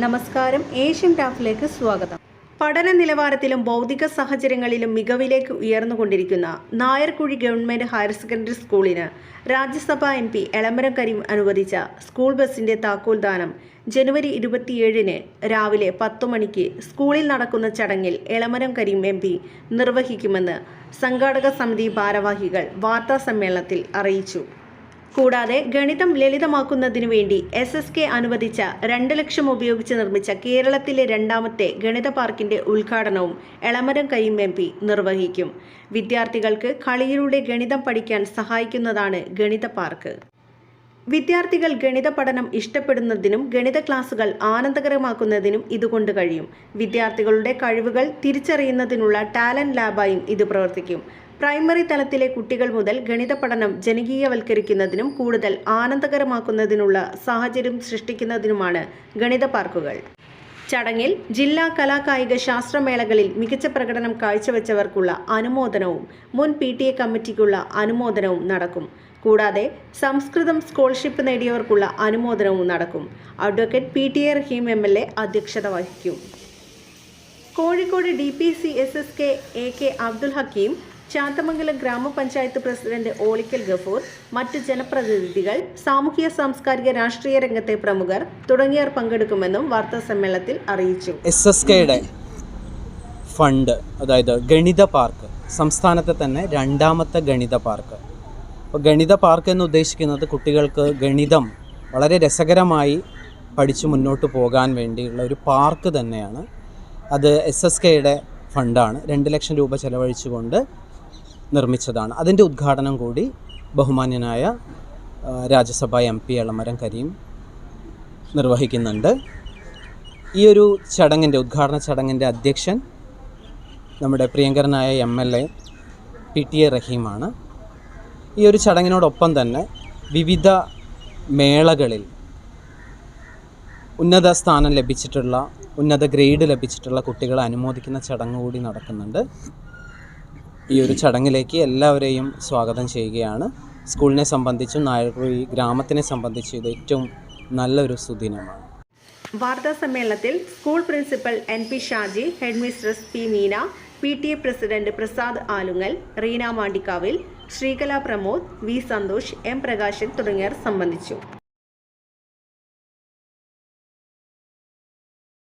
നമസ്കാരം, ഏഷ്യൻ ടാപ്പിലേക്ക് സ്വാഗതം. പഠന നിലവാരത്തിലും ഭൗതിക സാഹചര്യങ്ങളിലും മികവിലേക്ക് ഉയർന്നുകൊണ്ടിരിക്കുന്ന നായർക്കുഴി ഗവൺമെന്റ് ഹയർ സെക്കൻഡറി സ്കൂളിന് രാജ്യസഭാ MP എളമരം കരീം അനുവദിച്ച സ്കൂൾ ബസിന്റെ താക്കോൽദാനം ജനുവരി 27 രാവിലെ 10 മണിക്ക് സ്കൂളിൽ നടക്കുന്ന ചടങ്ങിൽ എളമരം കരീം MP നിർവഹിക്കുമെന്ന് സംഘാടക സമിതി ഭാരവാഹികൾ വാർത്താസമ്മേളനത്തിൽ അറിയിച്ചു. കൂടാതെ ഗണിതം ലളിതമാക്കുന്നതിനു വേണ്ടി SSK അനുവദിച്ച 2 ലക്ഷം ഉപയോഗിച്ച് നിർമ്മിച്ച കേരളത്തിലെ രണ്ടാമത്തെ ഗണിത പാർക്കിന്റെ ഉദ്ഘാടനവും എളമരം കരീം MP നിർവഹിക്കും. വിദ്യാർത്ഥികൾക്ക് കളിയിലൂടെ ഗണിതം പഠിക്കാൻ സഹായിക്കുന്നതാണ് ഗണിത പാർക്ക്. വിദ്യാർത്ഥികൾ ഗണിത പഠനം ഇഷ്ടപ്പെടുന്നതിനും ഗണിത ക്ലാസുകൾ ആനന്ദകരമാക്കുന്നതിനും ഇതുകൊണ്ട് കഴിയും. വിദ്യാർത്ഥികളുടെ കഴിവുകൾ തിരിച്ചറിയുന്നതിനുള്ള ടാലന്റ് ലാബായും ഇത് പ്രവർത്തിക്കും. പ്രൈമറി തലത്തിലെ കുട്ടികൾ മുതൽ ഗണിത പഠനം ജനകീയവൽക്കരിക്കുന്നതിനും കൂടുതൽ ആനന്ദകരമാക്കുന്നതിനുള്ള സാഹചര്യം സൃഷ്ടിക്കുന്നതിനുമാണ് ഗണിത പാർക്കുകൾ. ചടങ്ങിൽ ജില്ലാ കലാകായിക ശാസ്ത്രമേളകളിൽ മികച്ച പ്രകടനം കാഴ്ചവെച്ചവർക്കുള്ള അനുമോദനവും മുൻ PTA കമ്മിറ്റിക്കുള്ള അനുമോദനവും നടക്കും. കൂടാതെ സംസ്കൃതം സ്കോളർഷിപ്പ് നേടിയവർക്കുള്ള അനുമോദനവും നടക്കും. അഡ്വക്കേറ്റ് PTA റഹീം MLA അധ്യക്ഷത വഹിക്കും. Kozhikode DPC SSK AK Abdul Hakeem, Chathamangalam ഗ്രാമപഞ്ചായത്ത് പ്രസിഡന്റ് ഓളിക്കൽ ഗഫൂർ, മറ്റ് ജനപ്രതിനിധികൾ, സാമൂഹ്യ സാംസ്കാരിക രാഷ്ട്രീയ രംഗത്തെ പ്രമുഖർ തുടങ്ങിയവർ പങ്കെടുക്കുമെന്നും വാർത്താസമ്മേളനത്തിൽ അറിയിച്ചു. SSKയുടെ ഫണ്ട്, അതായത് ഗണിത പാർക്ക്, സംസ്ഥാനത്തെ തന്നെ രണ്ടാമത്തെ ഗണിത പാർക്ക്. അപ്പോൾ ഗണിത പാർക്ക് എന്ന് ഉദ്ദേശിക്കുന്നത് കുട്ടികൾക്ക് ഗണിതം വളരെ രസകരമായി പഠിച്ചു മുന്നോട്ട് പോകാൻ വേണ്ടിയുള്ള ഒരു പാർക്ക് തന്നെയാണ്. അത് SSKയുടെ ഫണ്ടാണ്. 2 ലക്ഷം രൂപ ചെലവഴിച്ചുകൊണ്ട് നിർമ്മിച്ചതാണ്. അതിൻ്റെ ഉദ്ഘാടനം കൂടി ബഹുമാന്യനായ രാജ്യസഭാ MP എളമരം കരീം നിർവഹിക്കുന്നുണ്ട്. ഈ ഒരു ചടങ്ങിൻ്റെ, ഉദ്ഘാടന ചടങ്ങിൻ്റെ അധ്യക്ഷൻ നമ്മുടെ പ്രിയങ്കരനായ MLA PTA റഹീമാണ്. ഈ ഒരു ചടങ്ങിനോടൊപ്പം തന്നെ വിവിധ മേളകളിൽ ഉന്നത സ്ഥാനം ലഭിച്ചിട്ടുള്ള, ഉന്നത ഗ്രേഡ് ലഭിച്ചിട്ടുള്ള കുട്ടികളെ അനുമോദിക്കുന്ന ചടങ്ങ് കൂടി നടക്കുന്നുണ്ട്. ഈ ഒരു ചടങ്ങിലേക്ക് എല്ലാവരെയും സ്വാഗതം ചെയ്യുകയാണ്. സ്കൂളിനെ സംബന്ധിച്ചും നായർക്കുഴി ഗ്രാമത്തിനെ സംബന്ധിച്ചും ഇത് ഏറ്റവും നല്ലൊരു സുദിനമാണ്. വാർത്താസമ്മേളനത്തിൽ school principal NP Shaji, headmistress P Meena, PTA president Prasad Alungal, Reena മാണ്ടിക്കാവിൽ, ശ്രീകല പ്രമോദ്, V സന്തോഷ്, M പ്രകാശൻ തുടങ്ങിയവർ സംബന്ധിച്ചു.